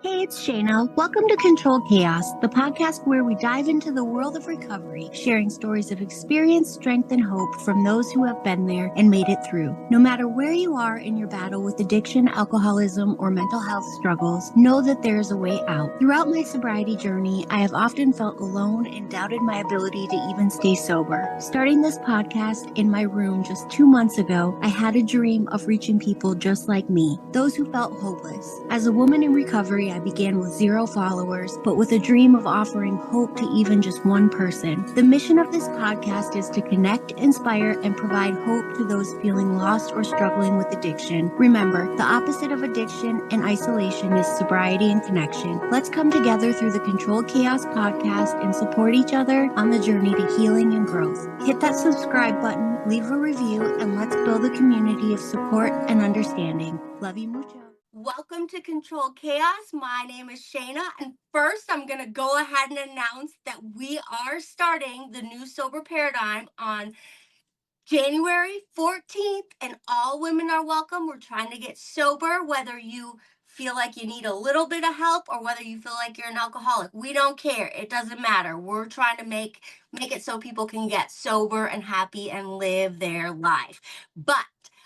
Hey, it's Shayna. Welcome to Control Chaos, the podcast where we dive into the world of recovery, sharing stories of experience, strength, and hope from those who have been there and made it through. No matter where you are in your battle with addiction, alcoholism, or mental health struggles, know that there is a way out. Throughout my sobriety journey, I have often felt alone and doubted my ability to even stay sober. Starting this podcast in my room just 2 months ago, I had a dream of reaching people just like me, those who felt hopeless. As a woman in recovery, I began with 0 followers, but with a dream of offering hope to even just one person. The mission of this podcast is to connect, inspire, and provide hope to those feeling lost or struggling with addiction. Remember, the opposite of addiction and isolation is sobriety and connection. Let's come together through the Controlled Chaos podcast and support each other on the journey to healing and growth. Hit that subscribe button, leave a review, and let's build a community of support and understanding. Love you mucho. Welcome to Control Chaos. My name is Shayna, and first I'm going to go ahead and announce that we are starting the new sober paradigm on January 14th, and all women are welcome. We're trying to get sober, whether you feel like you need a little bit of help or whether you feel like you're an alcoholic. We don't care. It doesn't matter. We're trying to make it so people can get sober and happy and live their life. But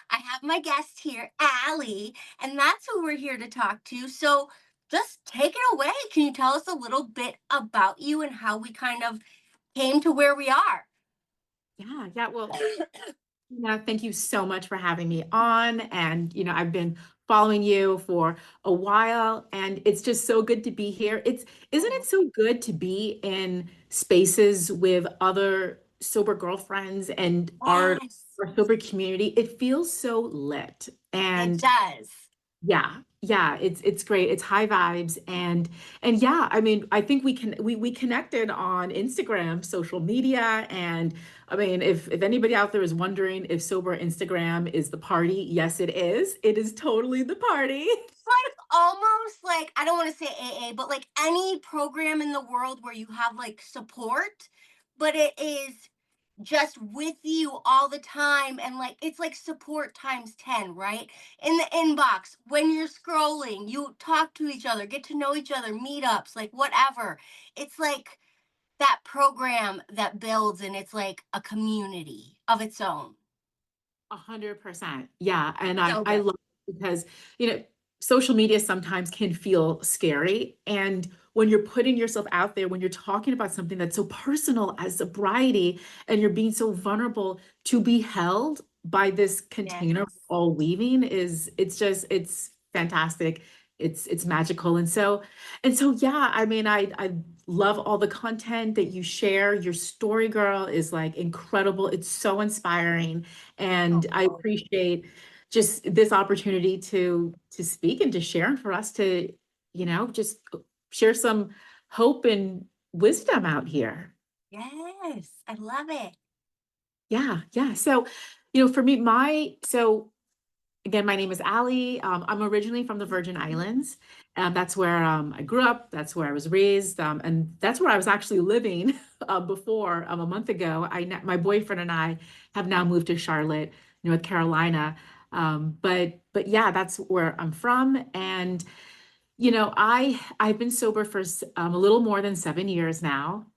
I have my guest here, Allie, and that's who we're here to talk to. So just take it away. Can you tell us a little bit about you and how we kind of came to where we are? Yeah. Well, thank you so much for having me on. And, I've been following you for a while, and it's just so good to be here. Isn't it so good to be in spaces with other sober girlfriends and Yes, our sober community? It feels so lit. it And does. yeah, it's great. It's high vibes and yeah, I mean, I think we connected on Instagram, social media, and I mean, if anybody out there is wondering if sober Instagram is the party, yes, it is. It is totally the party. Like almost like I don't want to say AA, but like any program in the world where you have like support, but it is just with you all the time, and like it's like support times 10, right? In the inbox, when you're scrolling, you talk to each other, get to know each other, meetups, like whatever. It's like that program that builds, and it's like a community of its own. 100%. Yeah. And I, So I good. love it because, social media sometimes can feel scary. And when you're putting yourself out there, when you're talking about something that's so personal as sobriety, and you're being so vulnerable to be held by this Yes. container we're all weaving it's fantastic. It's magical. And so yeah, I mean, I love all the content that you share. Your story, girl, is like incredible. It's so inspiring. And I Oh, appreciate just this opportunity to speak and to share, and for us to, just share some hope and wisdom out here. yes, I love it. Yeah. So, for me, again, my name is Allie. I'm originally from the Virgin Islands. That's where I grew up. That's where I was raised. And that's where I was actually living before a month ago. My boyfriend and I have now moved to Charlotte, North Carolina. But yeah, that's where I'm from. And I've been sober for a little more than 7 years now,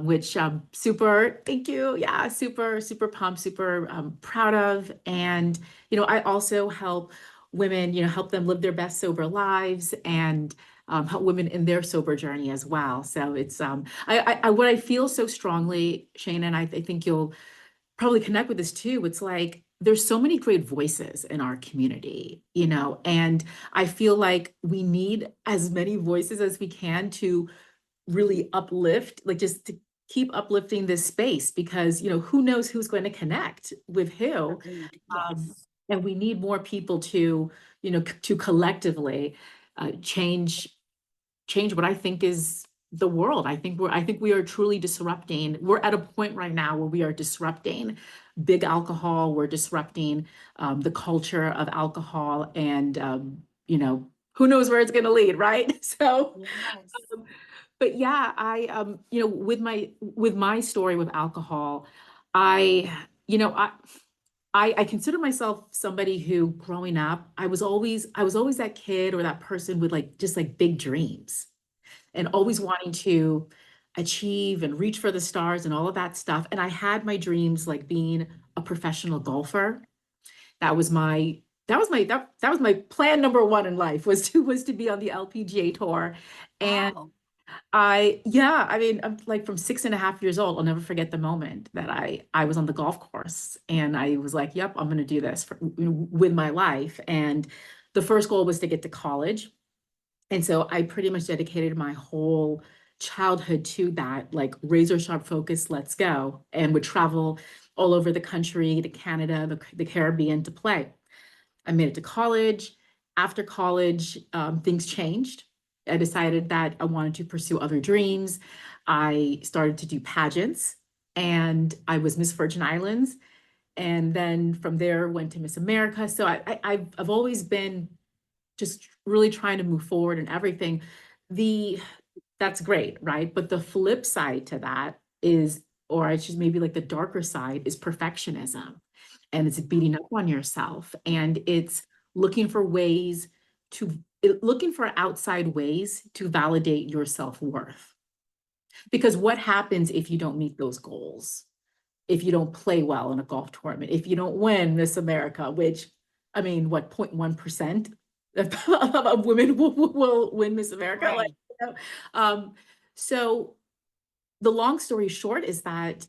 which super, thank you. Yeah, super pumped, super proud of. And, I also help women, help them live their best sober lives and help women in their sober journey as well. So it's, what I feel so strongly, Shane, and I think you'll probably connect with this too. It's like there's so many great voices in our community, and I feel like we need as many voices as we can to really uplift, like just to keep uplifting this space because, who knows who's going to connect with who. Agreed. Um, Yes. and we need more people to, to collectively change what I think is the world. I think we are truly disrupting. We're at a point right now where we are disrupting big alcohol. We're disrupting the culture of alcohol, and who knows where it's going to lead, right? So, Yes. um, but yeah, with my story with alcohol, I, I I consider myself somebody who growing up, I was always that kid or that person with like just like big dreams and always wanting to achieve and reach for the stars and all of that stuff. And I had my dreams like being a professional golfer. That was my that was my plan number one in life was to be on the LPGA tour. And Wow. yeah, I mean, I'm like from 6.5 years old. I'll never forget the moment that I was on the golf course and I was like, yep, I'm going to do this with my life. And the first goal was to get to college. And so I pretty much dedicated my whole childhood to that, like razor sharp focus, let's go, and would travel all over the country, to Canada, the Caribbean to play. I made it to college. After college, things changed. I decided that I wanted to pursue other dreams. I started to do pageants and I was Miss Virgin Islands. And then from there went to Miss America. So I've always been just really trying to move forward and everything. The That's great, right? But the flip side to that is, or I should maybe like the darker side is perfectionism. And it's beating up on yourself. And it's looking for ways looking for outside ways to validate your self-worth. Because what happens if you don't meet those goals? If you don't play well in a golf tournament, if you don't win Miss America, which I mean, what 0.1% of women will win Miss America? Like, Right. you know? So the long story short is that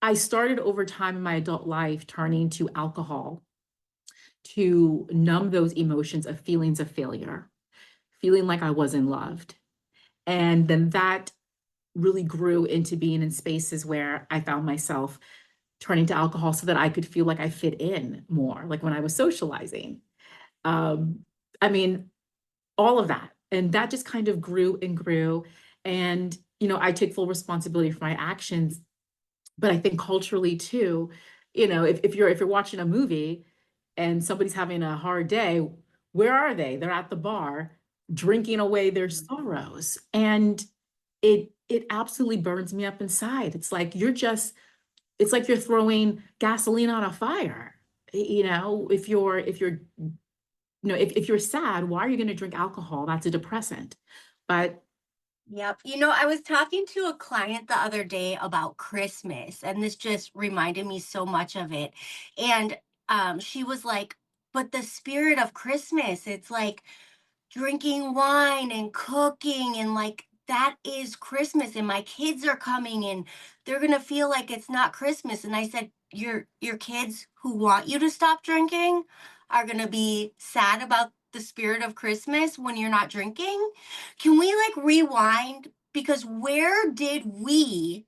I started over time in my adult life turning to alcohol to numb those emotions of feelings of failure, feeling like I wasn't loved. And then that really grew into being in spaces where I found myself turning to alcohol so that I could feel like I fit in more, like when I was socializing. Um, I mean, all of that. And that just kind of grew and grew. And, I take full responsibility for my actions. But I think culturally too, if you're watching a movie and somebody's having a hard day, where are they? They're at the bar drinking away their sorrows. And it absolutely burns me up inside. It's like you're throwing gasoline on a fire. If you're sad, why are you going to drink alcohol? That's a depressant. But Yep. I was talking to a client the other day about Christmas, and this just reminded me so much of it. And she was like, but the spirit of Christmas, it's like drinking wine and cooking and like that is Christmas and my kids are coming and they're going to feel like it's not Christmas. And I said, your kids who want you to stop drinking are going to be sad about the spirit of Christmas when you're not drinking. Can we like rewind, because where did we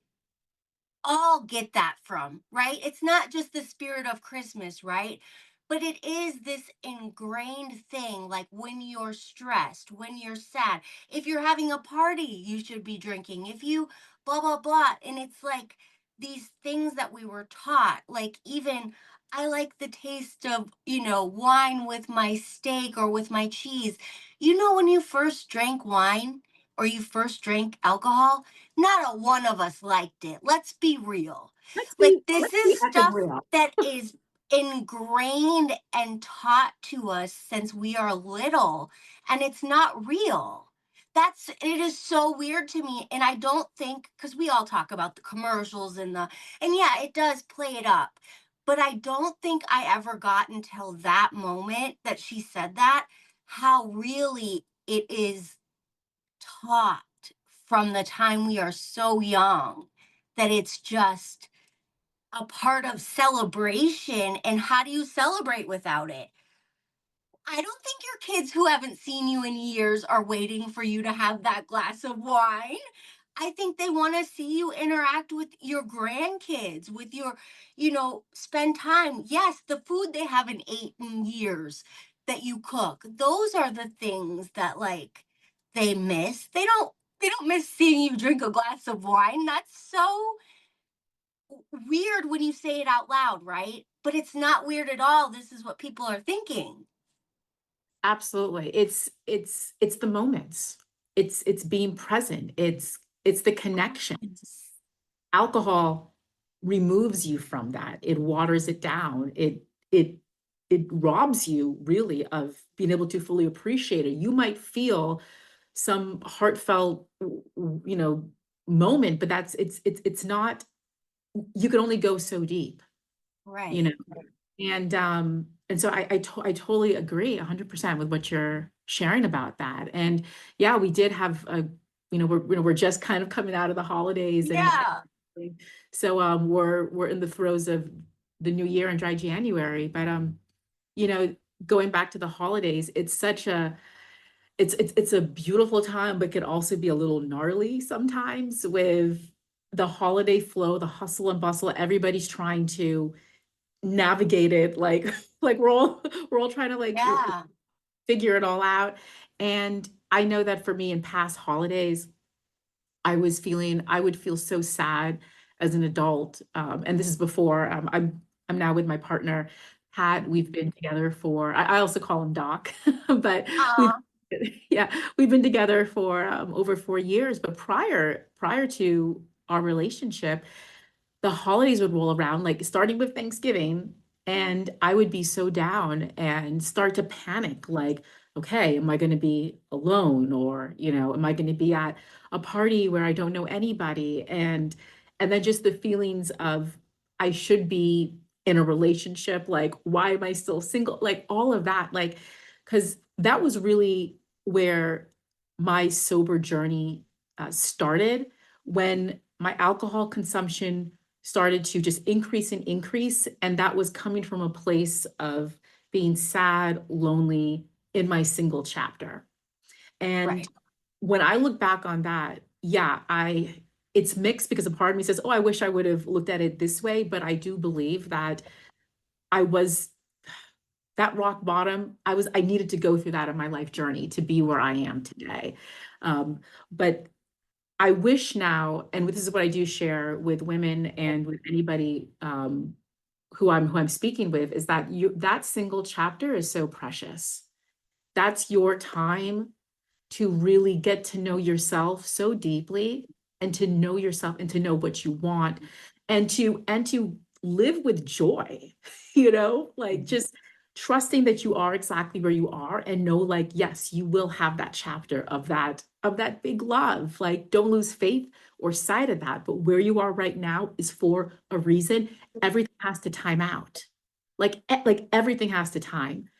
all get that from, right? It's not just the spirit of Christmas, right? But it is this ingrained thing, like when you're stressed, when you're sad. If you're having a party, you should be drinking. If you blah, blah, blah. And it's like these things that we were taught, like even I like the taste of, wine with my steak or with my cheese. When you first drank wine or you first drank alcohol, not a one of us liked it. Let's be real. Like, this let's is be effing stuff real. that is ingrained and taught to us since we are little, and it's not real. It is so weird to me. And I don't think, because we all talk about the commercials and yeah, it does play it up. But I don't think I ever got until that moment that she said that, how really it is taught from the time we are so young that it's just a part of celebration. And how do you celebrate without it? I don't think your kids who haven't seen you in years are waiting for you to have that glass of wine. I think they want to see you interact with your grandkids, with spend time. Yes, the food they haven't eaten in years that you cook. Those are the things that like they miss. They don't miss seeing you drink a glass of wine. That's so weird when you say it out loud, right? But it's not weird at all. This is what people are thinking. Absolutely. It's the moments. It's being present. It's the connections. Alcohol. removes you from that. It waters it down. It it robs you really of being able to fully appreciate it. You might feel some heartfelt, you know, moment, but that's it's not, you can only go so deep, you know. Right. And so I totally agree 100% with what you're sharing about that. And yeah, we did have a, we're just kind of coming out of the holidays, Yeah. so we're in the throes of the new year and dry January. But you know, going back to the holidays, it's such a, it's a beautiful time, but could also be a little gnarly sometimes with the holiday flow, the hustle and bustle. Everybody's trying to navigate it, like like we're all trying to like Yeah. figure it all out. And I know that for me in past holidays, I would feel so sad as an adult. And this is before, I'm now with my partner, Pat. We've been together for, I also call him Doc, but we've, Uh, yeah, we've been together for over 4 years. But prior to our relationship, the holidays would roll around, like starting with Thanksgiving, and I would be so down and start to panic, like, okay, am I going to be alone, or, am I going to be at a party where I don't know anybody? And then just the feelings of I should be in a relationship, like, why am I still single? Like all of that, like, because that was really where my sober journey started, when my alcohol consumption started to just increase and increase. And that was coming from a place of being sad, lonely in my single chapter. And right. when I look back on that, yeah, it's mixed, because a part of me says, oh, I wish I would have looked at it this way. But I do believe that I was that rock bottom. I needed to go through that in my life journey to be where I am today. But I wish now, and this is what I do share with women and with anybody who I'm speaking with, is that that single chapter is so precious. That's your time to really get to know yourself so deeply, and to know yourself and to know what you want, and to live with joy, like just trusting that you are exactly where you are, and know, like, yes, you will have that chapter of that big love. Like, don't lose faith or sight of that. But where you are right now is for a reason. Everything has to time out. Like everything has to time.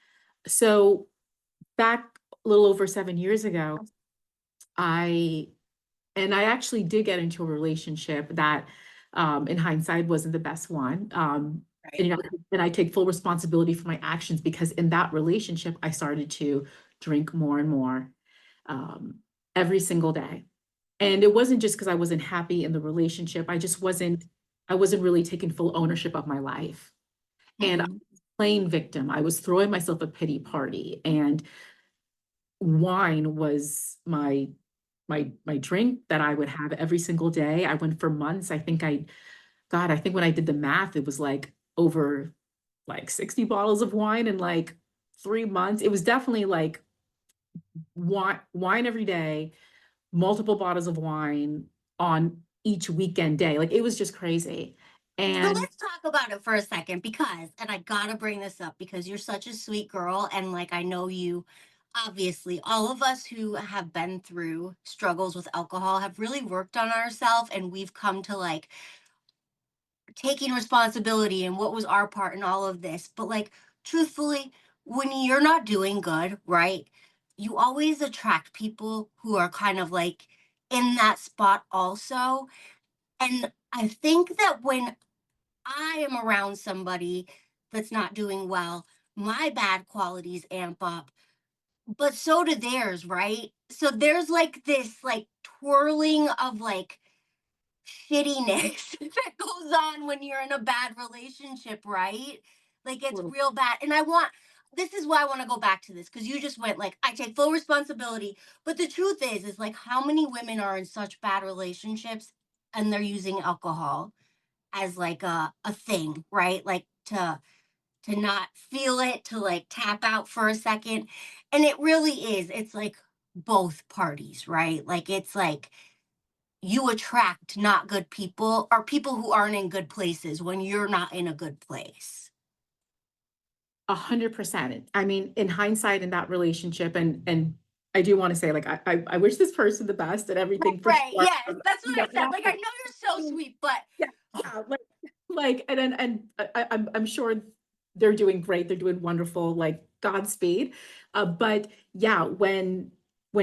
So back a little over 7 years ago, I I actually did get into a relationship that, in hindsight, wasn't the best one. And, Right. and I take full responsibility for my actions, because in that relationship, I started to drink more and more, um, every single day. And it wasn't just because I wasn't happy in the relationship. I wasn't really taking full ownership of my life. And I Mhm. was playing victim. I was throwing myself a pity party. And wine was my drink that I would have every single day. I went for months. I think when I did the math, it was like over like 60 bottles of wine in like 3 months. It was definitely like wine every day, multiple bottles of wine on each weekend day. Like, it was just crazy. So And let's talk about it for a second because, and I gotta bring this up because you're such a sweet girl. And like, I know you, obviously, all of us who have been through struggles with alcohol have really worked on ourselves and we've come to like taking responsibility and what was our part in all of this. But like, truthfully, when you're not doing good, right, you always attract people who are kind of like in that spot also. And I think that when I am around somebody that's not doing well, my bad qualities amp up, but so do theirs, right? So there's like this like twirling of like shittiness that goes on when you're in a bad relationship, right? Like it's real bad. And this is why I want to go back to this because you just went like, I take full responsibility. But the truth is like how many women are in such bad relationships and they're using alcohol as like a thing, right? Like to not feel it, to like tap out for a second. And it really is. It's like both parties, right? Like it's like you attract not good people or people who aren't in good places when you're not in a good place. 100%. I mean, in hindsight, in that relationship, and I do want to say, like, I wish this person the best and everything for Right. sure. Yes. That's You what know, I and said. Like, I know you're so I, sweet, but yeah, yeah, like, and I'm sure they're doing great. They're doing wonderful. Like, Godspeed. But yeah, when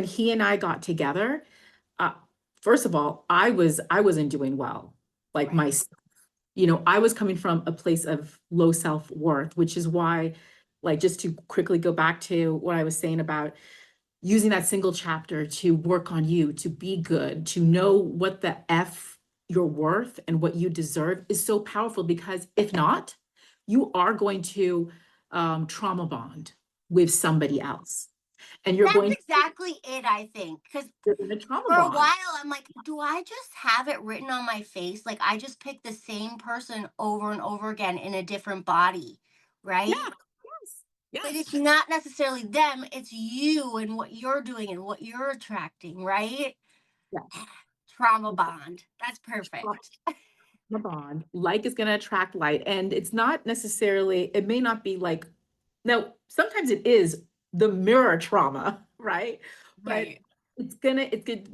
he and I got together, uh, first of all, I wasn't doing well. Like right. my, you know, I was coming from a place of low self-worth, which is why, like, just to quickly go back to what I was saying about using that single chapter to work on you, to be good, to know what the F you're worth and what you deserve is so powerful, because if not, you are going to trauma bond with somebody else, and That's exactly it, I think. Because you're going to trauma for a bond. while, I'm like, do I just have it written on my face? Like, I just pick the same person over and over again in a different body, Yeah. right? Yes. But Yes. it's not necessarily them, it's you and what you're doing and what you're attracting, right? Yeah. Trauma bond. That's perfect. A bond. Like is going to attract like, and it's not necessarily, it may not be like, now, sometimes it is the mirror trauma, right? But Right. it's good,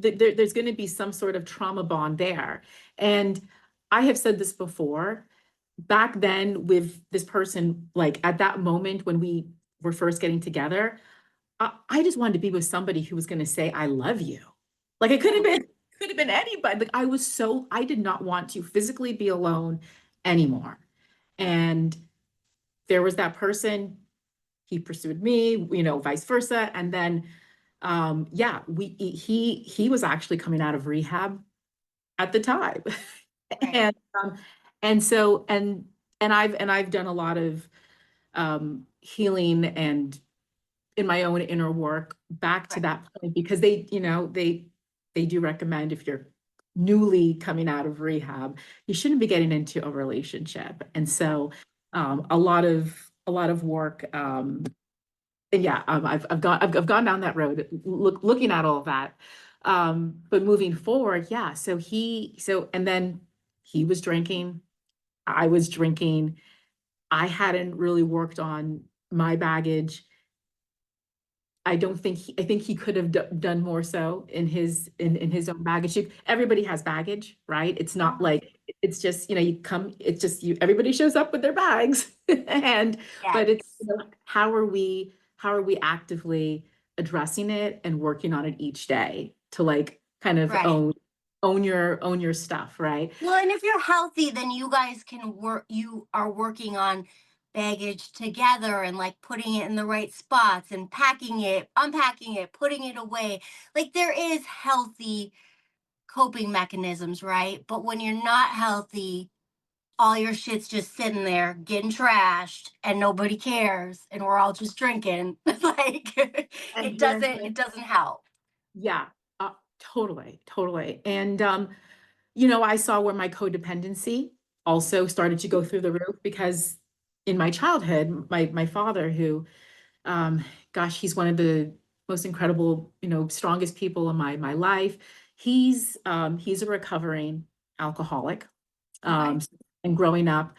there's going to be some sort of trauma bond there. And I have said this before, back then with this person, like at that moment when we were first getting together, I just wanted to be with somebody who was going to say, I love you. Like it could have been anybody. Like I did not want to physically be alone anymore. And there was that person, he pursued me, you know, vice versa. And then, yeah, he was actually coming out of rehab at the time. Right. And, and so, and I've done a lot of, healing and in my own inner work back to Right. that point, because they, you know, they do recommend if you're newly coming out of rehab, you shouldn't be getting into a relationship. And so a lot of work, and yeah, I've gone down that road, looking at all of that. But moving forward, yeah, and then he was drinking, I was drinking, I hadn't really worked on my baggage. I think he could have done more so in in his own baggage. Everybody has baggage, right? It's not like it's just, you know, you come, it's just you, everybody shows up with their bags. And Yes. but it's, you know, how are we actively addressing it and working on it each day to like kind of Right. own your stuff, right? Well, and if you're healthy, then you guys can work, you are working on baggage together and like putting it in the right spots and packing it, unpacking it, putting it away. Like there is healthy coping mechanisms, right? But when you're not healthy, all your shit's just sitting there getting trashed and nobody cares and we're all just drinking. Like And it doesn't help. yeah, totally, totally. And you know, I saw where my codependency also started to go through the roof, because in my childhood, my father, who, um, gosh, he's one of the most incredible, you know, strongest people in my life. He's a recovering alcoholic. Okay. Um, and growing up,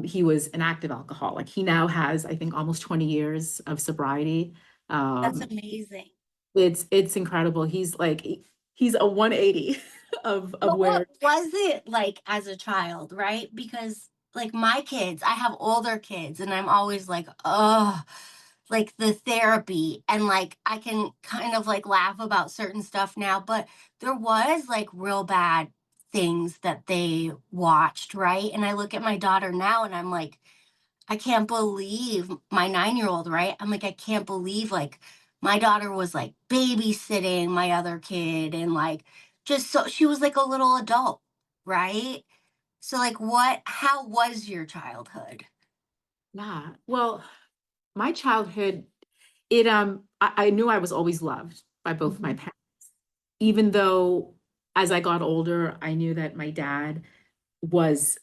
he was an active alcoholic. He now has, I think, almost 20 years of sobriety. That's Um, amazing. it's incredible. He's a 180 of But where. what was it like as a child, right? Because like my kids, I have older kids and I'm always like, oh, like the therapy and like I can kind of like laugh about certain stuff now, but there was like real bad things that they watched, right? And I look at my daughter now and I'm like, I can't believe my 9-year-old, right? I'm like, I can't believe like my daughter was like babysitting my other kid and like just so she was like a little adult, right? So like how was your childhood? Yeah. Well, my childhood, I knew I was always loved by both my Mhm. parents, even though as I got older, I knew that my dad was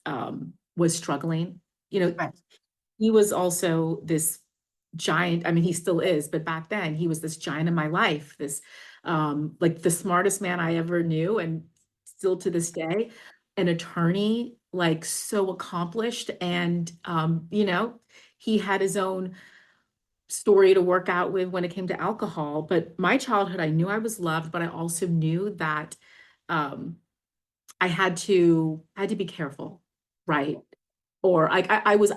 struggling. You know, Right. he was also this giant, I mean, he still is, but back then he was this giant in my life, this like the smartest man I ever knew. And still to this day, an attorney, like so accomplished. And, he had his own story to work out with when it came to alcohol. But my childhood, I knew I was loved, but I also knew that um, I had to be careful, right? Or I was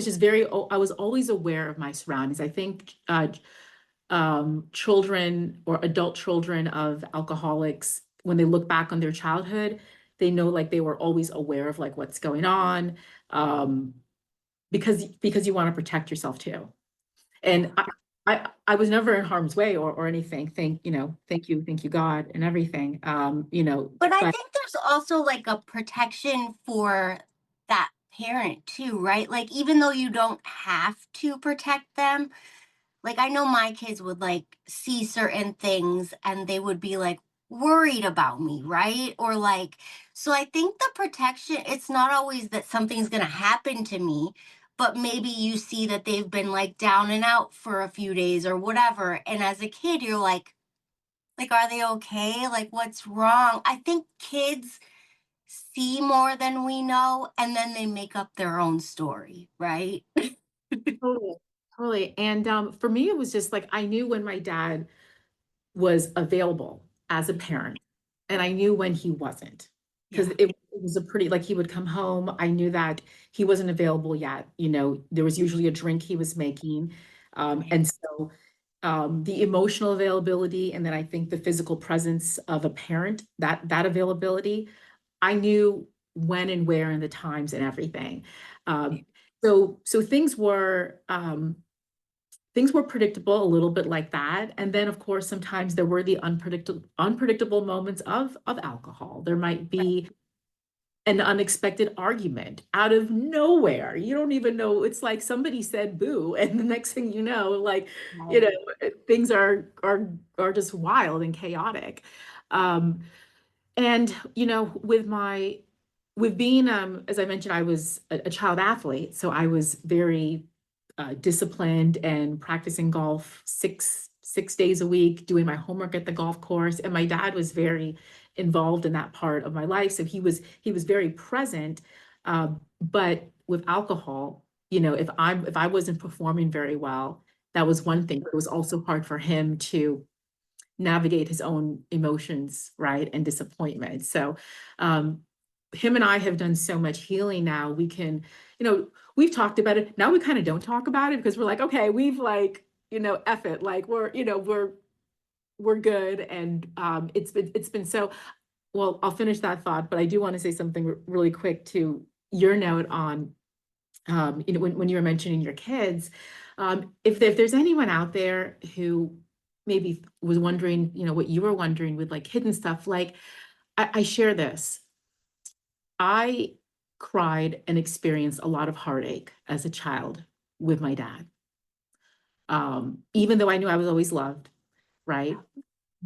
just I was always aware of my surroundings. I think children or adult children of alcoholics, when they look back on their childhood, they know like they were always aware of like what's going on, um, because you want to protect yourself too. And I was never in harm's way or anything. Thank you God and everything. But I But think there's also like a protection for that parent too, right? Like even though you don't have to protect them, like I know my kids would like see certain things and they would be like worried about me, right? Or like, so I think the protection, it's not always that something's going to happen to me, but maybe you see that they've been like down and out for a few days or whatever. And as a kid, you're like, are they okay? Like, what's wrong? I think kids see more than we know, and then they make up their own story, right? totally, totally. And for me, it was just like I knew when my dad was available as a parent, and I knew when he wasn't, because Yeah. it was a pretty like he would come home. I knew that he wasn't available yet. There was usually a drink he was making, Right. and so the emotional availability, and then I think the physical presence of a parent, that availability, I knew when and where and the times and everything. Um, so things were predictable a little bit like that. And then of course sometimes there were the unpredictable moments of alcohol. There might be an unexpected argument out of nowhere. You don't even know. It's like somebody said boo, and the next thing you know, like, you know, Right. things are just wild and chaotic. Um, and with being as I mentioned, I was a child athlete, so I was very disciplined and practicing golf six days a week, doing my homework at the golf course. And my dad was very involved in that part of my life, so he was very present. But with alcohol, if I wasn't performing very well, that was one thing. But it was also hard for him to navigate his own emotions, right, and disappointment. So, um, him and I have done so much healing now. We've talked about it. Now we kind of don't talk about it because we're like, okay, we've like, F it. Like we're good. And it's been so well, I'll finish that thought, but I do want to say something really quick to your note on when you were mentioning your kids, if there's anyone out there who maybe was wondering, what you were wondering with like hidden stuff, like I share this. I cried and experienced a lot of heartache as a child with my dad, even though I knew I was always loved, right?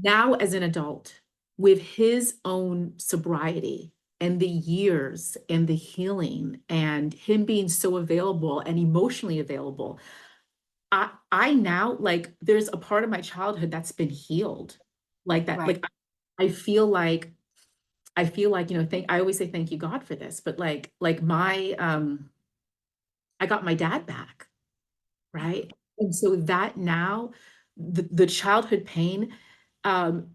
Now, as an adult, with his own sobriety and the years and the healing and him being so available and emotionally available, I now like there's a part of my childhood that's been healed like that. Right. Like I feel like I feel like, I always say thank you God for this, but like my I got my dad back, right? And so that now the childhood pain,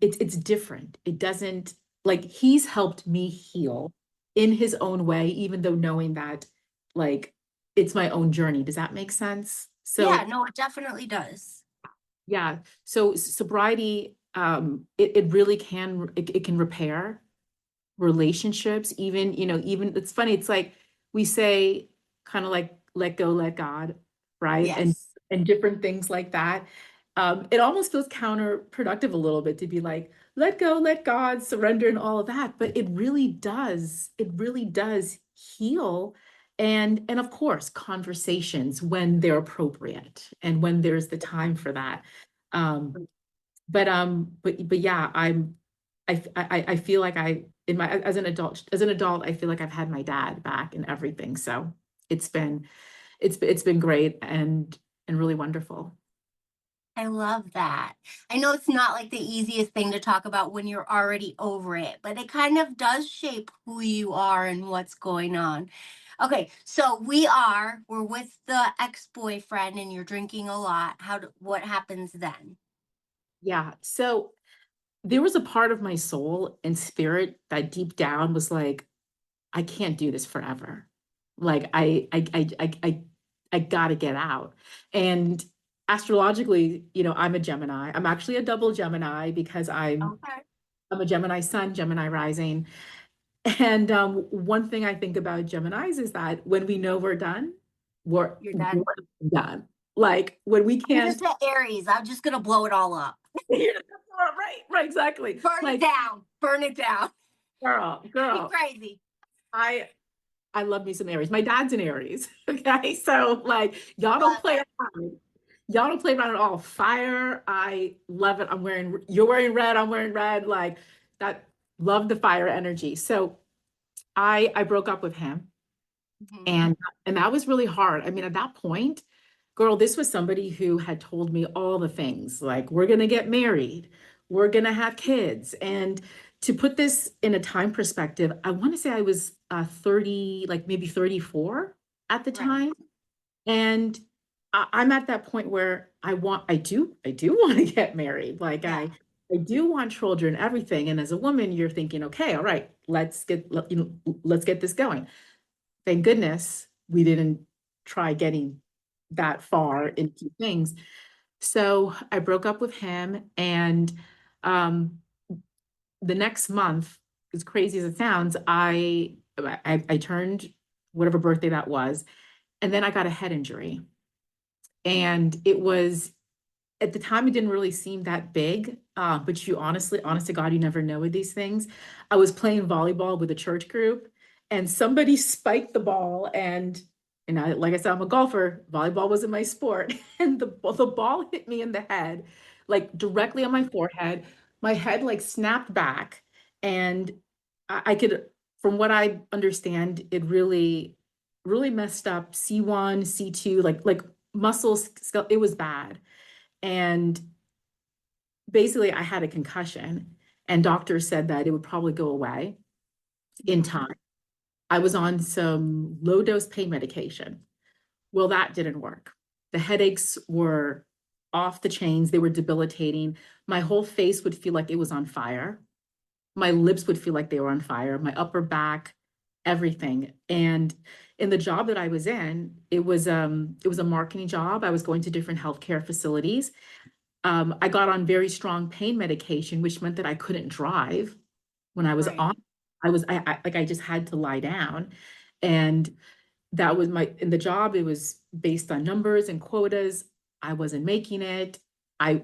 it's different. It doesn't like he's helped me heal in his own way, even though knowing that like it's my own journey. Does that make sense? Yeah, So no, it definitely does. yeah. So sobriety, it really it can repair relationships, even it's funny, it's like we say kind of like let go, let God, right? Yes. And different things like that. It almost feels counterproductive a little bit to be like, let go, let God, surrender and all of that. But it really does heal. And of course, conversations when they're appropriate and when there's the time for that. Um, but yeah, I feel like in my as an adult I feel like I've had my dad back and everything. So it's been it's been great and really wonderful. I love that. I know it's not like the easiest thing to talk about when you're already over it, but it kind of does shape who you are and what's going on. Okay, so we're with the ex-boyfriend and you're drinking a lot. What happens then? Yeah. So there was a part of my soul and spirit that deep down was like, I can't do this forever. Like I gotta get out. And astrologically, I'm a Gemini. I'm actually a double Gemini because Okay. I'm a Gemini sun, Gemini rising. And one thing I think about Geminis is that when we know we're done, You're we're done. done. Like when we I'm can't, just an Aries. I'm just gonna blow it all up. right, right, exactly. Burn it Like, down. Burn it down. girl, Be girl, crazy. I I love me some Aries. My dad's an Aries. Okay. So like y'all don't Love play it. around. Y'all don't play around at all. Fire. I love it. You're wearing red. I'm wearing red. Like that, love the fire energy. So I broke up with him. Mhm. And that was really hard. I mean, at that point, girl, this was somebody who had told me all the things like, we're going to get married, we're going to have kids. And to put this in a time perspective, I want to say I was 30, like maybe 34 at the Right. time. And I'm at that point where I do want to get married. Like Yeah. I do want children, everything. And as a woman, you're thinking, okay, all right, let's get this going. Thank goodness we didn't try getting that far Right. into things. So I broke up with him, and um, the next month, as crazy as it sounds, I turned whatever birthday that was, and then I got a head injury, and it was at the time it didn't really seem that big, but honest to God, you never know with these things. I was playing volleyball with a church group, and somebody spiked the ball, and like I said, I'm a golfer. Volleyball wasn't my sport, and the ball hit me in the head, like directly on my forehead. My head like snapped back, and I could, from what I understand, it really messed up C1, C2, like muscles. It was bad. And basically, I had a concussion, and doctors said that it would probably go away in Mhm. time. I was on some low dose pain medication. Well, that didn't work. The headaches were off the chains, they were debilitating. My whole face would feel like it was on fire. My lips would feel like they were on fire, my upper back, everything. And in the job that I was in, it was a marketing job. I was going to different healthcare facilities. I got on very strong pain medication, which meant that I couldn't drive when I was Right. on. I just had to lie down. And that was in the job, it was based on numbers and quotas. I wasn't making it. I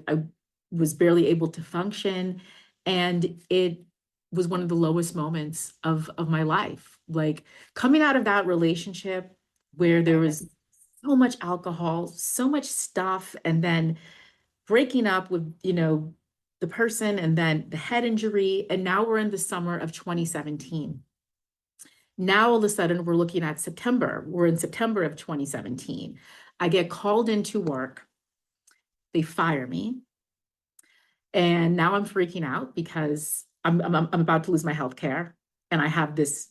was barely able to function. And it was one of the lowest moments of my life. Like coming out of that relationship where there Right. was so much alcohol, so much stuff, and then breaking up with, the person and then the head injury. And now we're in the summer of 2017. Now all of a sudden we're looking at September. We're in September of 2017. I get called into work. They fire me. And now I'm freaking out because I'm about to lose my health care. And I have this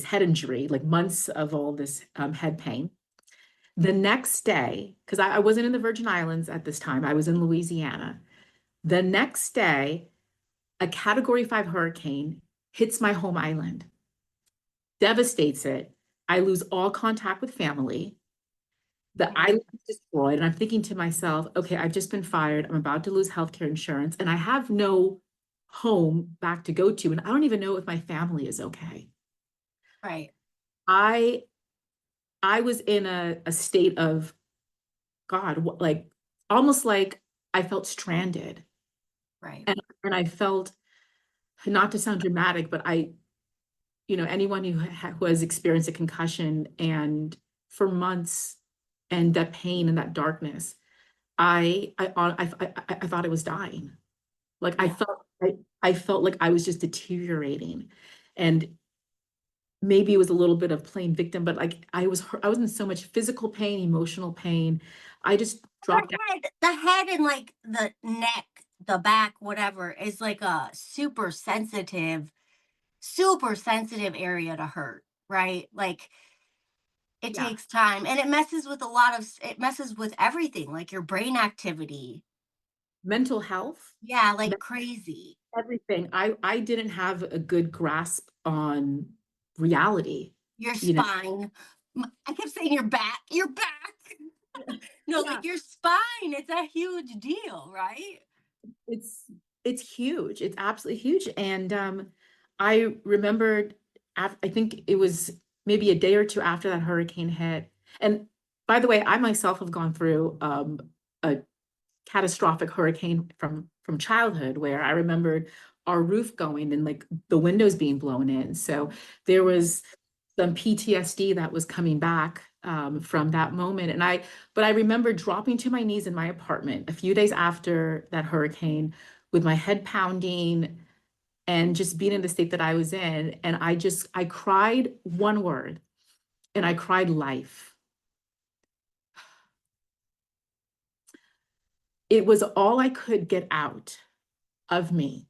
head injury, like months of all this head pain. The next day, because I wasn't in the Virgin Islands at this time, I was in Louisiana. The next day, a category 5 hurricane hits my home island, devastates it. I lose all contact with family. The Mhm. island is destroyed. And I'm thinking to myself, okay, I've just been fired. I'm about to lose healthcare insurance, and I have no home back to go to. And I don't even know if my family is okay. Right. I I was in a state of God, like almost like I felt stranded. Right. And I felt, not to sound dramatic, but anyone who has experienced a concussion and for months, and that pain and that darkness, I thought I was dying. Like Yeah. I felt like I was just deteriorating. And maybe it was a little bit of playing victim, but like I was in so much physical pain, emotional pain. I just dropped down. The head and like the neck, the back, whatever, is like a super sensitive area to hurt, right? Like it Yeah, takes time and it messes with a lot of it messes with everything, like your brain activity. mental health, Yeah, me- like crazy. everything. I didn't have a good grasp on reality, Your you know. spine. I kept saying your back, your back. No, Yeah, like your spine, it's a huge deal, right? it's it's huge. It's absolutely huge. And I remembered I think it was maybe a day or two after that hurricane hit. And by the way, I myself have gone through a catastrophic hurricane from childhood where I remembered our roof going and like the windows being blown in. So there was some PTSD that was coming back from that moment. But I remember dropping to my knees in my apartment a few days after that hurricane with my head pounding and just being in the state that I was in. And I cried one word and I cried life. It was all I could get out of me.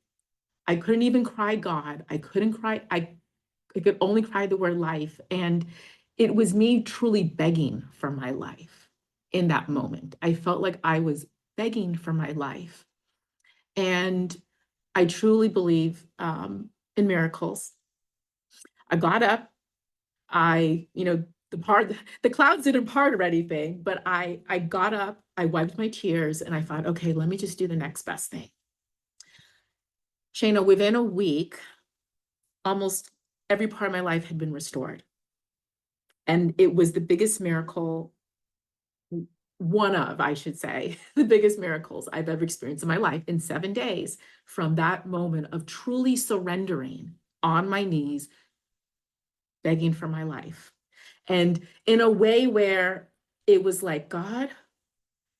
I couldn't even cry God. I couldn't cry. I could only cry the word life. And it was me truly begging for my life in that moment. I felt like I was begging for my life. And I truly believe in miracles. I got up. The clouds didn't part or anything, but I got up, I wiped my tears, and I thought, okay, let me just do the next best thing. Shayna, within a week, almost every part of my life had been restored. And it was the biggest miracle, one of, I should say, the biggest miracles I've ever experienced in my life in 7 days from that moment of truly surrendering on my knees, begging for my life. And in a way where it was like, God,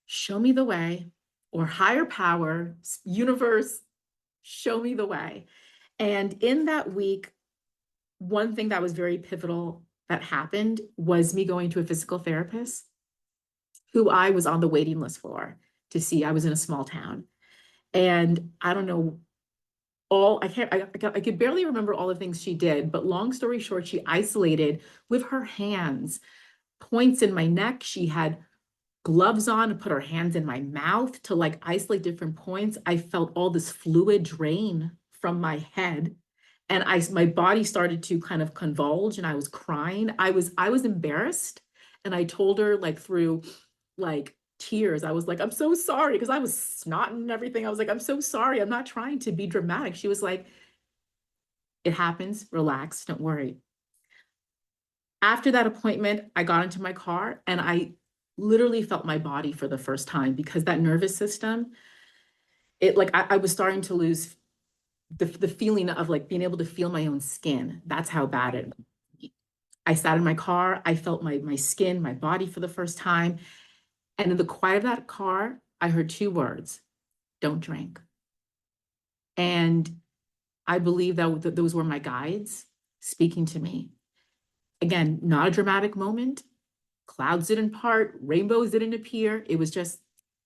show me the way, or higher power, universe, show me the way. And in that week, one thing that was very pivotal that happened was me going to a physical therapist who I was on the waiting list for to see. I was in a small town. And I don't know all, I can't, I could barely remember all the things she did, but long story short, she isolated with her hands points in my neck. She had gloves on and put her hands in my mouth to like isolate different points. I felt all this fluid drain from my head. And my body started to kind of convulge and I was crying. I was embarrassed. And I told her like through like tears, I was like, I'm so sorry, because I was snotting and everything. I was like, I'm so sorry. I'm not trying to be dramatic. She was like, it happens, relax, don't worry. After that appointment, I got into my car and I literally felt my body for the first time because that nervous system, it like I was starting to lose the feeling of like being able to feel my own skin. That's how bad it was. I sat in my car, I felt my skin, my body for the first time. And in the quiet of that car, I heard two words: don't drink. And I believe that those were my guides speaking to me. Again, not a dramatic moment. Clouds didn't part, rainbows didn't appear. It was just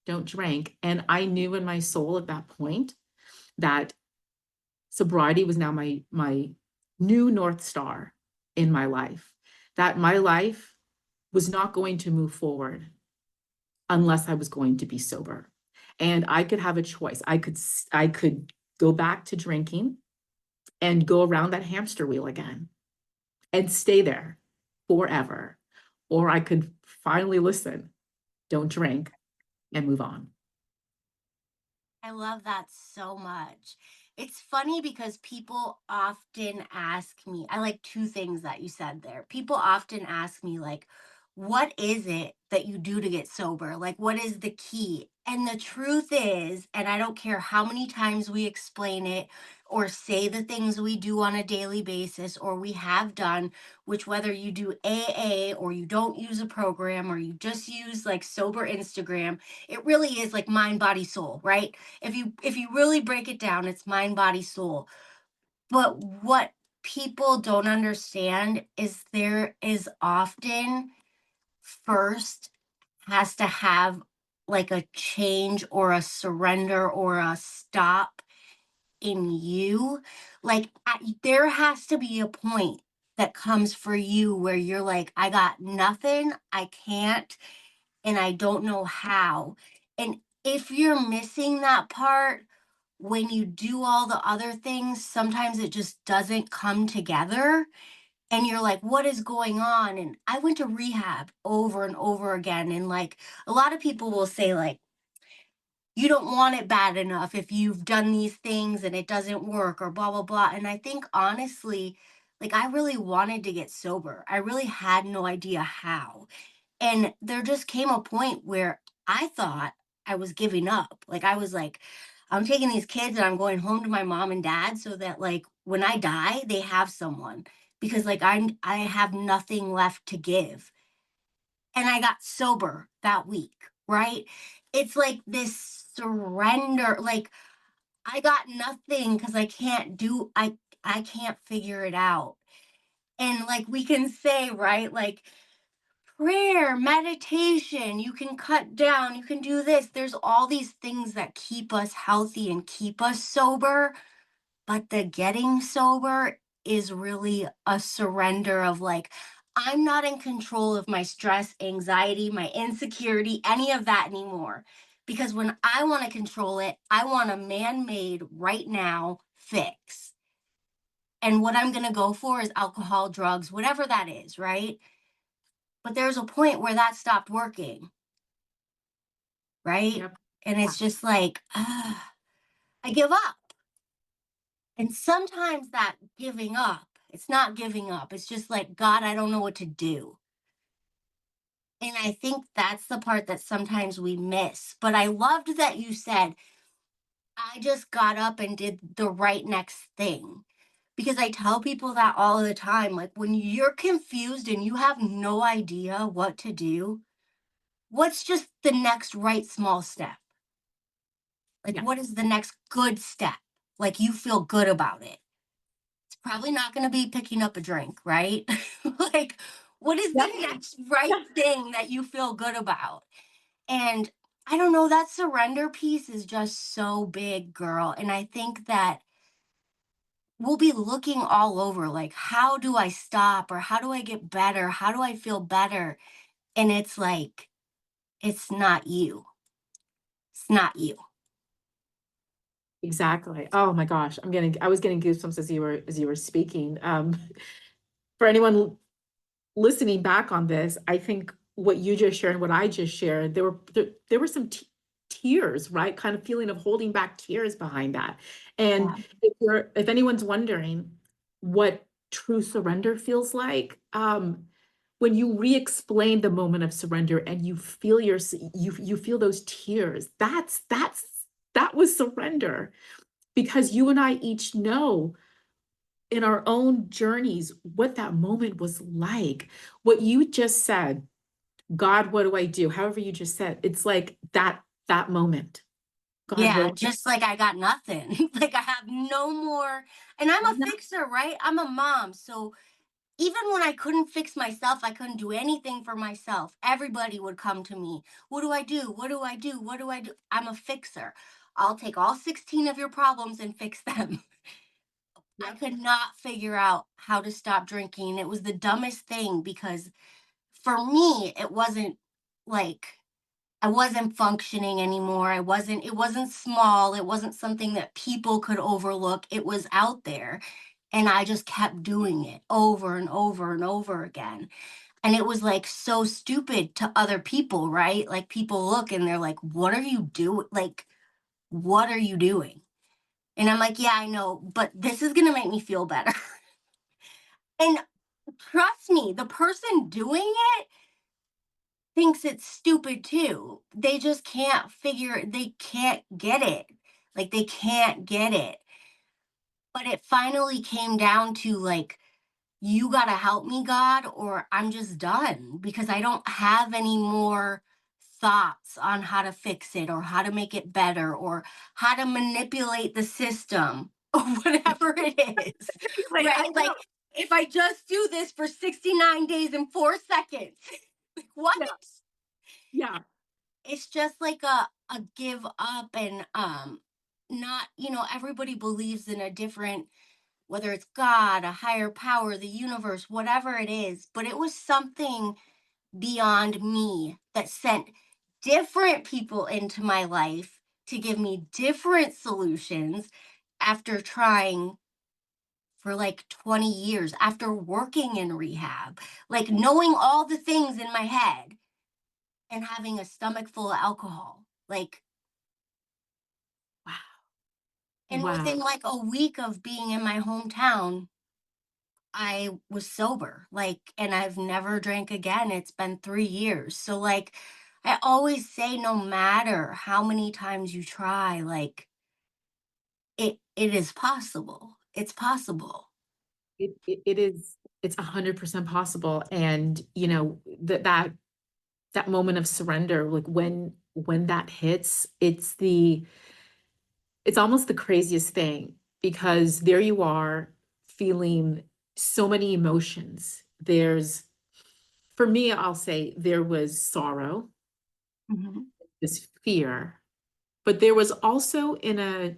don't drink. And I knew in my soul at that point that sobriety was now my new North Star in my life, that my life was not going to move forward unless I was going to be sober. And I could have a choice. I could go back to drinking and go around that hamster wheel again and stay there forever. Or I could finally listen, don't drink, and move on. I love that so much. It's funny because people often ask me, I like two things that you said there. People often ask me, like, what is it that you do to get sober? Like, what is the key? And the truth is, and I don't care how many times we explain it or say the things we do on a daily basis or we have done, which whether you do AA or you don't use a program or you just use like sober Instagram, it really is like mind, body, soul, right? If you really break it down, it's mind, body, soul. But what people don't understand is there is often first has to have like a change or a surrender or a stop in you. Like there has to be a point that comes for you where you're like, I got nothing, I can't, and I don't know how. And if you're missing that part, when you do all the other things, sometimes it just doesn't come together. And you're like, what is going on? And I went to rehab over and over again. And like a lot of people will say, like, you don't want it bad enough if you've done these things and it doesn't work or blah, blah, blah. And I think honestly, like I really wanted to get sober. I really had no idea how. And there just came a point where I thought I was giving up. Like I was like, I'm taking these kids and I'm going home to my mom and dad so that like when I die, they have someone because like I have nothing left to give. And I got sober that week, right? It's like this surrender, like I got nothing because I can't figure it out. And like we can say, right, like prayer, meditation, you can cut down, you can do this. There's all these things that keep us healthy and keep us sober, but the getting sober is really a surrender of like, I'm not in control of my stress, anxiety, my insecurity, any of that anymore. Because when I want to control it, I want a man made right now fix. And what I'm going to go for is alcohol, drugs, whatever that is, right? But there's a point where that stopped working, right? Yep. And Yeah. it's just like, I give up. And sometimes that giving up, it's not giving up. It's just like, God, I don't know what to do. And I think that's the part that sometimes we miss. But I loved that you said, I just got up and did the right next thing. Because I tell people that all the time. Like when you're confused and you have no idea what to do, what's just the next right small step? Like, Yeah. what is the next good step? Like, you feel good about it. It's probably not going to be picking up a drink, right? Like, what is the Yep. next right Yeah. thing that you feel good about? And I don't know, that surrender piece is just so big, girl. And I think that we'll be looking all over, like, how do I stop? Or how do I get better? How do I feel better? And it's like, it's not you. It's not you. Exactly. Oh my gosh. I was getting goosebumps as you were speaking. For anyone listening back on this, I think what you just shared and what I just shared, there were some tears, right? Kind of feeling of holding back tears behind that. And Yeah. if anyone's wondering what true surrender feels like, when you re-explain the moment of surrender and you feel those tears, that was surrender because you and I each know in our own journeys what that moment was like. What you just said, God, what do I do? However you just said, it's like that moment. God, Yeah, what just like I got nothing. Like I have no more. And I'm a no, fixer, right? I'm a mom. So even when I couldn't fix myself, I couldn't do anything for myself. Everybody would come to me. What do I do? What do I do? What do I do? I'm a fixer. I'll take all 16 of your problems and fix them. I yep, could not figure out how to stop drinking. It was the dumbest thing because for me, it wasn't like I wasn't functioning anymore. It wasn't small. It wasn't something that people could overlook. It was out there. And I just kept doing it over and over and over again. And it was like so stupid to other people, right? Like people look and they're like, what are you doing? Like, what are you doing? And I'm like, yeah, I know, but this is going to make me feel better. And trust me, the person doing it thinks it's stupid too. They just they can't get it. Like they can't get it. But it finally came down to like, you got to help me, God, or I'm just done because I don't have any more thoughts on how to fix it or how to make it better or how to manipulate the system or whatever it is. Like, I right? Like, know. if I just do this for 69 days and 4 seconds, like, what? Yeah, yeah, It's just like a give up and not, everybody believes in a different, whether it's God, a higher power, the universe, whatever it is, but it was something beyond me that sent different people into my life to give me different solutions after trying for like 20 years, after working in rehab, like knowing all the things in my head and having a stomach full of alcohol. Like, wow, and within wow. like a week of being in my hometown, I was sober, like, and I've never drank again. It's been 3 years. So, like, I always say, no matter how many times you try, like, it is possible. It's possible. It is, it's 100% possible. And, that moment of surrender, like when that hits, it's almost the craziest thing because there you are feeling so many emotions. For me, I'll say there was sorrow, Mhm. this fear, but there was also in a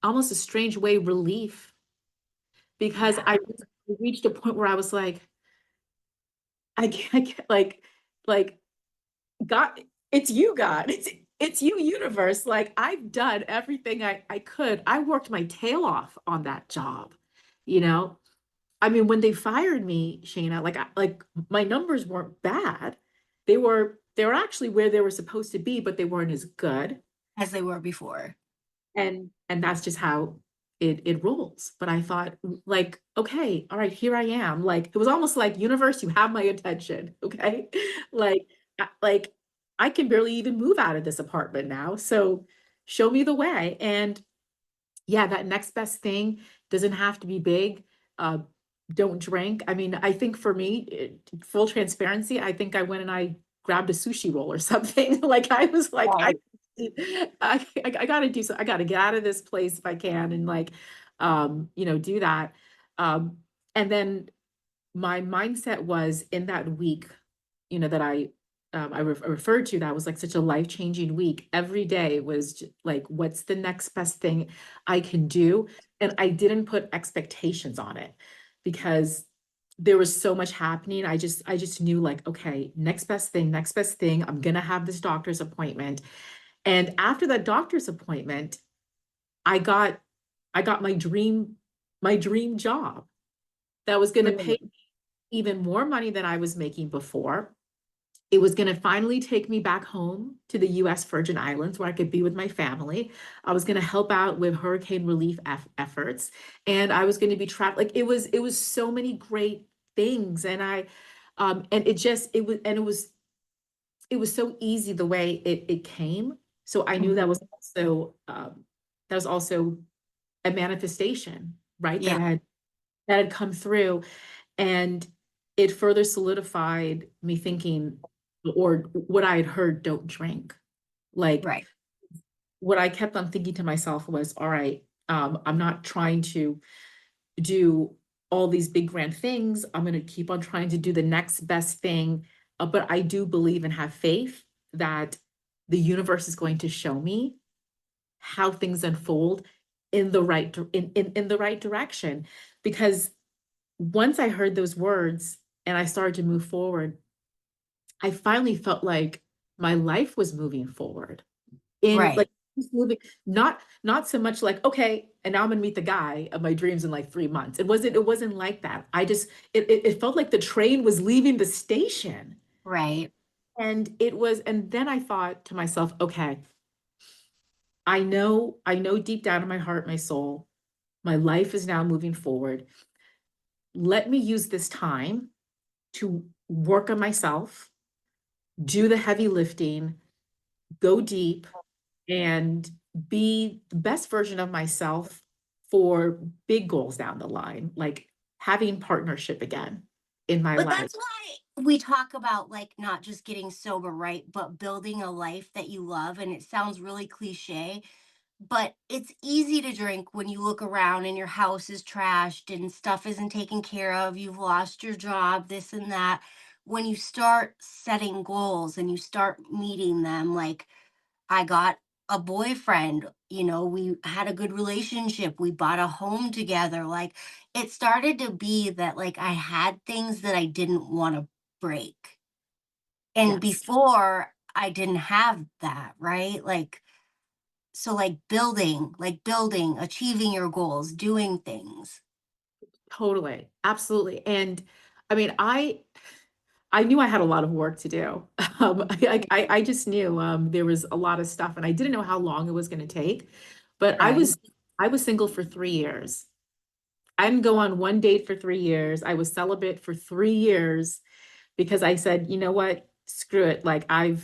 almost a strange way relief because Yeah. I reached a point where I was like, I can't like God, it's you, God. It's you, universe. Like I've done everything I could. I worked my tail off on that job, you know? I mean, when they fired me, Shayna, like my numbers weren't bad. They were actually where they were supposed to be, but they weren't as good. As they were before. And that's just how it rolls. But I thought, like, okay, all right, here I am. Like it was almost like universe, you have my attention. Okay. Like like I can barely even move out of this apartment now. So show me the way. And yeah, that next best thing doesn't have to be big. Uh, don't drink. I mean, I think for me, full transparency, I think I went and I grabbed a sushi roll or something. Like I was like, Right. I gotta do so. I gotta get out of this place if I can, and like, do that. Um, and then my mindset was in that week, that I referred to, that was like such a life-changing week. Every day was like, what's the next best thing I can do? And I didn't put expectations on it because there was so much happening. I just knew like, okay, next best thing. I'm gonna have this doctor's appointment. And after that doctor's appointment, I got I got my dream job that was gonna pay Really. even more money than I was making before. It was going to finally take me back home to the US Virgin Islands where I could be with my family. I was going to help out with hurricane relief efforts, and I was going to be trapped. Like it was so many great things. And and it was so easy the way it came. So I knew that was Mhm. also a manifestation, right? Yeah. That had come through. And it further solidified me thinking, or what I had heard, don't drink. Like Right. what I kept on thinking to myself was, all right, I'm not trying to do all these big grand things. I'm going to keep on trying to do the next best thing. But I do believe and have faith that the universe is going to show me how things unfold in the right direction. Because once I heard those words and I started to move forward, I finally felt like my life was moving forward in like Right. just moving, not so much like, okay, and now I'm gonna meet the guy of my dreams in like 3 months. It wasn't like that. It felt like the train was leaving the station. Right. And then I thought to myself, okay, I know deep down in my heart, my soul, my life is now moving forward. Let me use this time to work on myself, do the heavy lifting, go deep, and be the best version of myself for big goals down the line, like having partnership again in my But life. that's why we talk about like not just getting sober, right? But building a life that you love. And it sounds really cliche, but it's easy to drink when you look around and your house is trashed and stuff isn't taken care of. You've lost your job, this and that. When you start setting goals and you start meeting them, like I got a boyfriend, we had a good relationship, we bought a home together. Like it started to be that like I had things that I didn't want to break. And Yes, before I didn't have that, right? Like, so like building, achieving your goals, doing things. totally. Absolutely. And I mean, I knew I had a lot of work to do. I just knew there was a lot of stuff, and I didn't know how long it was going to take. But Right. I was single for 3 years. I didn't go on one date for 3 years. I was celibate for 3 years because I said, you know what, screw it. Like I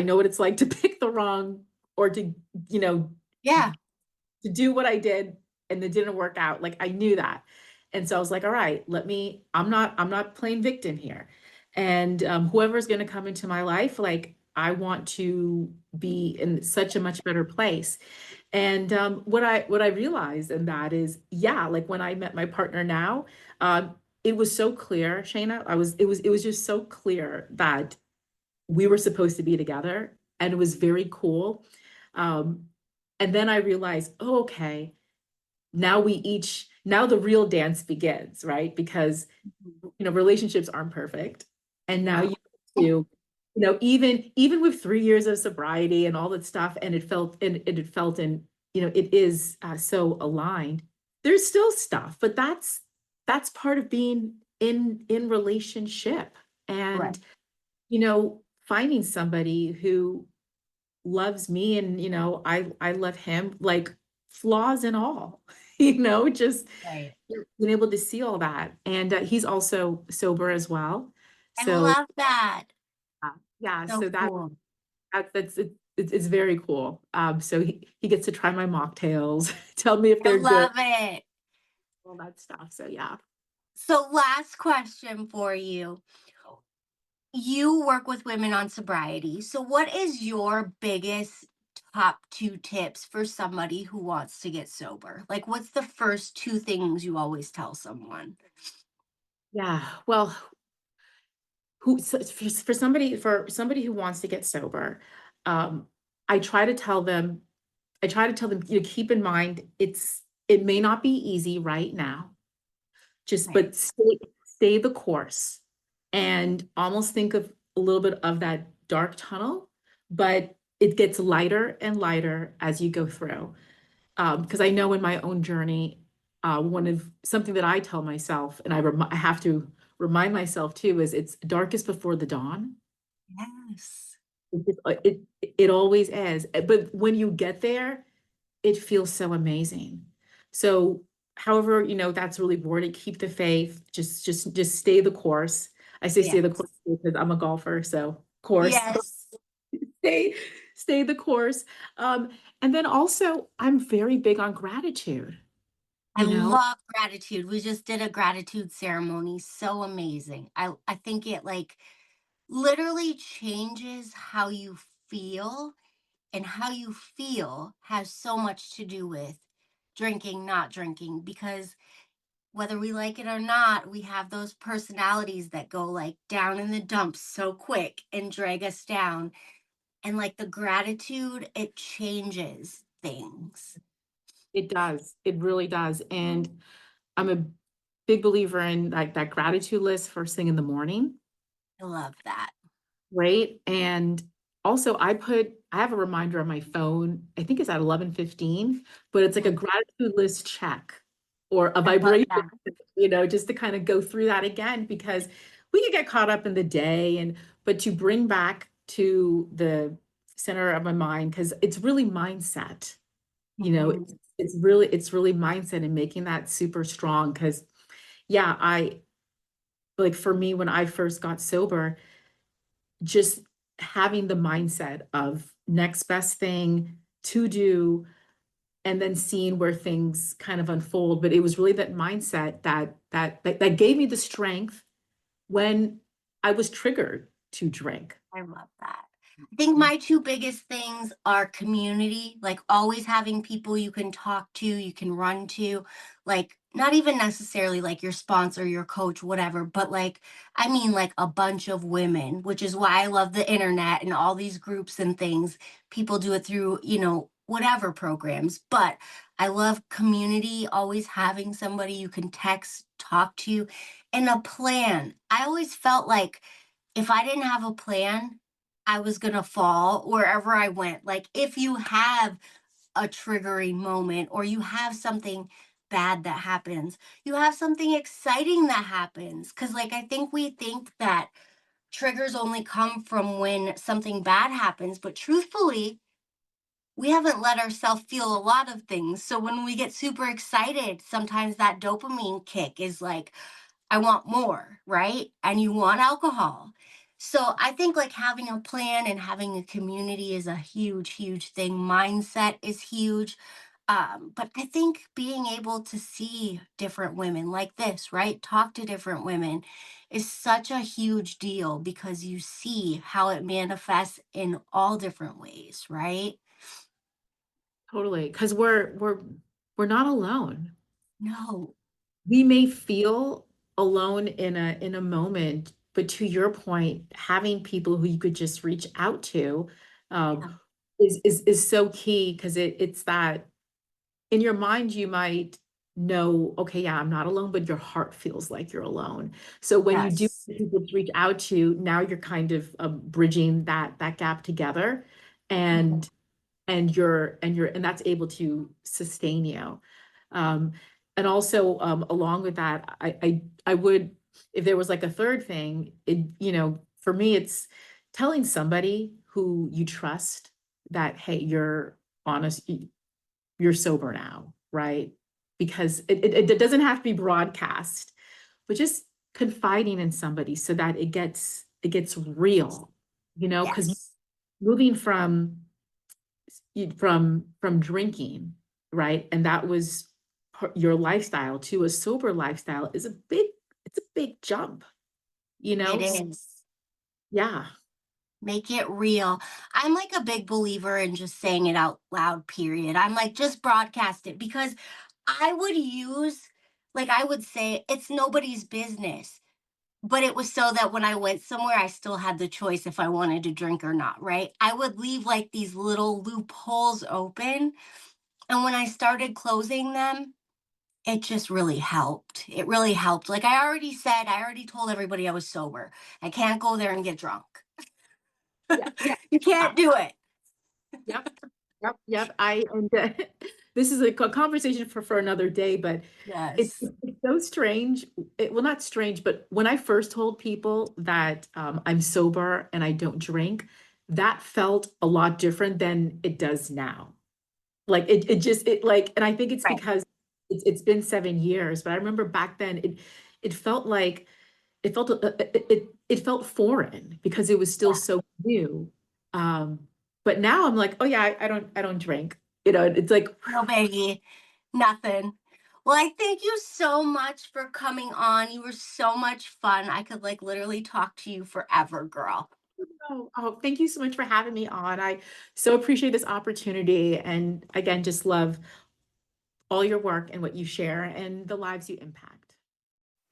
know what it's like to pick the wrong or to you know Yeah. to do what I did and it didn't work out. Like I knew that. And so I was like, all right, I'm not playing victim here. And whoever's going to come into my life, like I want to be in such a much better place. And what I realized in that is, yeah, like when I met my partner now, it was so clear, Shayna. It was just so clear that we were supposed to be together, and it was very cool. Um, and then I realized, oh, okay, now the real dance begins, right? Because Mhm. relationships aren't perfect, and now No. you to, even with 3 years of sobriety and all that stuff, and it felt and it is so aligned. There's still stuff, but that's part of being in relationship, Right. and finding somebody who loves me and I love him, like flaws and all, just Right. being able to see all that. And he's also sober as well. I So love that. yeah, So so cool. it's very cool. So he gets to try my mocktails, tell me if I they're good, love it. all that stuff. So yeah. So last question for you. You work with women on sobriety. So what is your biggest top two tips for somebody who wants to get sober? Like what's the first two things you always tell someone? Yeah. Well, for somebody who wants to get sober, um, I try to tell them keep in mind it may not be easy right now. Just Right. but stay the course and almost think of a little bit of that dark tunnel, but it gets lighter and lighter as you go through. Because I know in my own journey, one of something that I tell myself, and I have to remind myself too, is it's darkest before the dawn. Yes. It always is. But when you get there, it feels so amazing. So, however, that's really important. Keep the faith. Just stay the course. I say stay the Yes. course because I'm a golfer, so course. Yes. stay stay the course. Um, and then also, I'm very big on gratitude. I You know, love gratitude. We just did a gratitude ceremony. So amazing. I think it like literally changes how you feel, and how you feel has so much to do with drinking, not drinking, because whether we like it or not, we have those personalities that go like down in the dumps so quick and drag us down. And like the gratitude, it changes things. it does. It really does. And I'm a big believer in like that gratitude list first thing in the morning. I love that. Right? And also I have a reminder on my phone. I think it's at 11:15, but it's like a Mhm. gratitude list check or a I love vibration, that. just to kind of go through that again because we can get caught up in the day but to bring back to the center of my mind because it's really mindset. Mhm. It's really mindset and making that super strong because yeah, I like for me when I first got sober, just having the mindset of next best thing to do and then seeing where things kind of unfold, but it was really that mindset that gave me the strength when I was triggered to drink. I love that. I think my two biggest things are community, like always having people you can talk to, you can run to, like not even necessarily like your sponsor, your coach, whatever, but like, I mean, like a bunch of women, which is why I love the internet and all these groups and things. People do it through, whatever programs, but I love community, always having somebody you can text, talk to, and a plan. I always felt like if I didn't have a plan, I was going to fall wherever I went. Like if you have a triggering moment or you have something bad that happens, you have something exciting that happens. Cause like I think we think that triggers only come from when something bad happens, but truthfully, we haven't let ourselves feel a lot of things. So when we get super excited, sometimes that dopamine kick is like, I want more, right? And you want alcohol. So I think like having a plan and having a community is a huge, huge thing. Mindset is huge. But I think being able to see different women like this, right? Talk to different women is such a huge deal because you see how it manifests in all different ways, right? Totally, because we're not alone. No. We may feel alone in a moment, but to your point, having people who you could just reach out to um, Yeah. is so key because it's that in your mind you might know, okay, yeah, I'm not alone, but your heart feels like you're alone. So when you do Yes. have people to reach out to, now you're kind of bridging that gap together, Mhm. and and that's able to sustain you. Um, and also along with that, I would, if there was like a third thing, for me, it's telling somebody who you trust that, hey, you're honest, you're sober now, right? Because it doesn't have to be broadcast, but just confiding in somebody so that it gets real, because Yes. moving from drinking, right? And that was your lifestyle to a sober lifestyle is a big jump, It S- is. yeah. Make it real. I'm like a big believer in just saying it out loud, period. I'm like, just broadcast it because I would use, like, I would say it's nobody's business. But it was so that when I went somewhere, I still had the choice if I wanted to drink or not, right? I would leave like these little loopholes open. And when I started closing them, it just really helped. It really helped. Like I already told everybody I was sober. I can't go there and get drunk. Yeah, yeah. You can't do it. Yep. Yep. Yep. This is a conversation for another day, but Yes. it's so strange. Well, not strange, but when I first told people that I'm sober and I don't drink, that felt a lot different than it does now. Like it just it like, and I think it's Right. because it's been 7 years, but I remember back then it felt like it felt foreign because it was still Yeah. so new. But now I'm like, oh yeah, I don't drink. It's like, No biggie. Nothing. Well, I thank you so much for coming on. You were so much fun. I could like literally talk to you forever, girl. oh, thank you so much for having me on. I so appreciate this opportunity, and again, just love all your work and what you share and the lives you impact.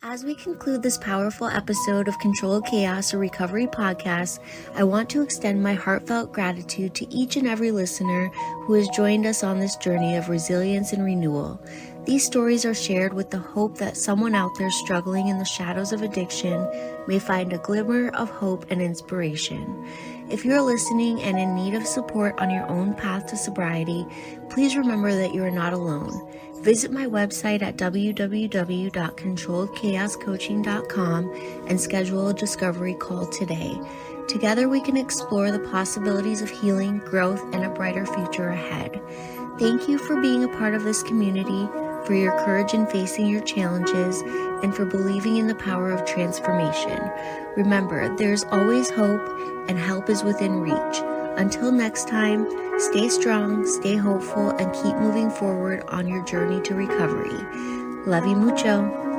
As we conclude this powerful episode of Controlled Chaos, a recovery podcast, I want to extend my heartfelt gratitude to each and every listener who has joined us on this journey of resilience and renewal. These stories are shared with the hope that someone out there struggling in the shadows of addiction may find a glimmer of hope and inspiration. If you're listening and in need of support on your own path to sobriety, please remember that you are not alone. Visit my website at www.controlledchaoscoaching.com and schedule a discovery call today. Together we can explore the possibilities of healing, growth, and a brighter future ahead. Thank you for being a part of this community, for your courage in facing your challenges, and for believing in the power of transformation. Remember, there's always hope, and help is within reach. Until next time, stay strong, stay hopeful, and keep moving forward on your journey to recovery. Love you mucho.